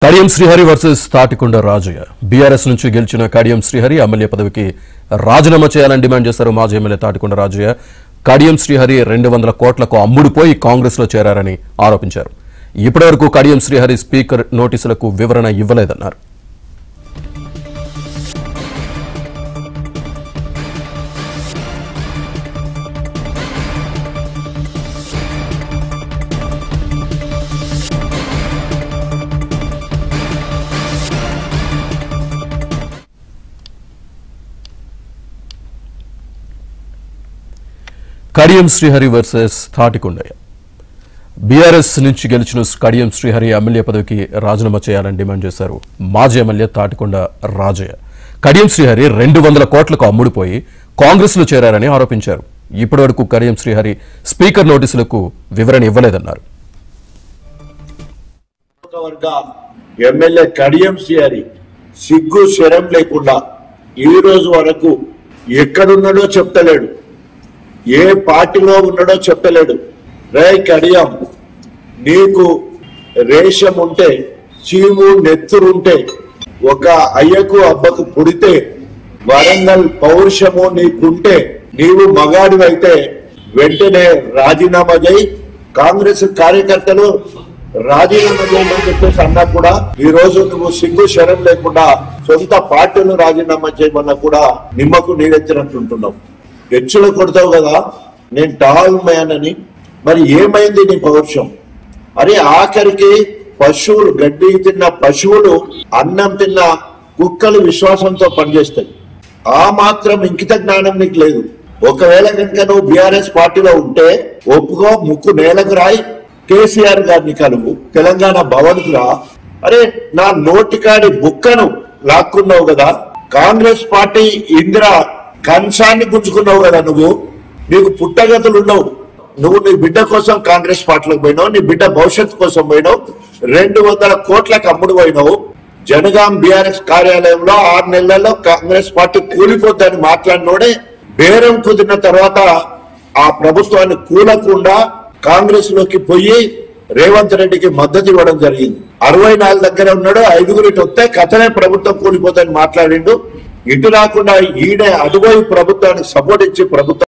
Kadiyam Srihari versus Tatikonda Rajaiah. BRS నుంచి గెలిచిన Kadiyam Srihari MLA పదవికి రాజీనామా చేయాలని డిమాండ్ చేశారు మాజీ ఎమ్మెల్యే తాటికొండ రాజయ్య. కడియం శ్రీహరి 200 కోట్లకు అమ్ముడుపోయి కాంగ్రెస్ లో చేరారని ఆరోపించారు. ఇప్పటివరకు కడియం శ్రీహరి స్పీకర్ నోటీసులకు వివరణ ఇవ్వలేదన్నారు. కడియం శ్రీహరి వర్సెస్ తాటికొండయ్య. బీఆర్ఎస్ నుంచి గెలిచిన కడియం శ్రీహరి ఎమ్మెల్యే పదవికి రాజీనామా చేయాలని డిమాండ్ చేశారు మాజీ ఎమ్మెల్యే తాటికొండ రాజయ్య. కడియం శ్రీహరి 200 కోట్లకు అమ్ముడుపోయి కాంగ్రెస్ లో చేరారని ఆరోపించారు. ఇప్పటివరకు కడియం శ్రీహరి స్పీకర్ నోటీసులకు వివరణ ఇవ్వలేదన్నారు. ఎమ్మెల్యే కడియం శ్రీహరి సిగ్గు శరం లేకుండా ఈ రోజు వరకు ఎక్కడున్నాడో చెప్తలేడు, ఏ పార్టీలో ఉన్నాడో చెప్పలేడు. రే కడియం, నీకు రేషం ఉంటే, చీము నెత్తురుంటే, ఒక అయ్యకు అబ్బకు పుడితే, వరంగల్ పౌరుషము నీకుంటే, నీవు మగాడివైతే వెంటనే రాజీనామా చేయి. కాంగ్రెస్ కార్యకర్తలు రాజీనామా చేయమని చెప్పేసి అన్నా కూడా ఈ రోజు నువ్వు సిగ్గు శరం లేకుండా సొంత పార్టీలు రాజీనామా చేయమన్నా కూడా నిమ్మకు నీరెత్తినట్టుంటున్నావు. హెచ్చులు కొడతావు కదా, నేను టాల్ మ్యాన్ అని. మరి ఏమైంది నీ పౌరుషం? అరే ఆఖరికి పశువులు, గడ్డి తిన్న పశువులు, అన్నం తిన్న కుక్కలు విశ్వాసంతో పనిచేస్తాయి. ఆ మాత్రం ఇంకిత జ్ఞానం నీకు లేదు. ఒకవేళ కనుక నువ్వు బీఆర్ఎస్ పార్టీలో ఉంటే ఒప్పుకో, ముక్కు నేలకు రాయి, కేసీఆర్ గారిని కలువు, తెలంగాణ భవన్కు రా. అరే నా నోటికాడి బుక్కను లాక్కున్నావు కదా, కాంగ్రెస్ పార్టీ ఇందిరా కంచాన్ని గుంజుకున్నావు కదా, నువ్వు నీకు పుట్టగతులు ఉండవు. నువ్వు నీ బిడ్డ కోసం కాంగ్రెస్ పార్టీలకు పోయినావు, నీ బిడ్డ భవిష్యత్తు కోసం పోయినావు, 200 కోట్లకు అమ్ముడు పోయినావు. జనగాం బీఆర్ఎస్ కార్యాలయంలో 6 నెలల్లో కాంగ్రెస్ పార్టీ కూలిపోద్దని మాట్లాడినోడే బేరం కుదిరిన తర్వాత ఆ ప్రభుత్వాన్ని కూలకుండా కాంగ్రెస్ లోకి పోయి రేవంత్ రెడ్డికి మద్దతు ఇవ్వడం జరిగింది. 64 దగ్గర ఉన్నాడు, 5 వస్తే కథనే ప్రభుత్వం కూలిపోతుందని మాట్లాడిండు. ఇటు రాకుండా ఈడే అటువైపు ప్రభుత్వానికి సపోర్ట్ ఇచ్చి ప్రభుత్వం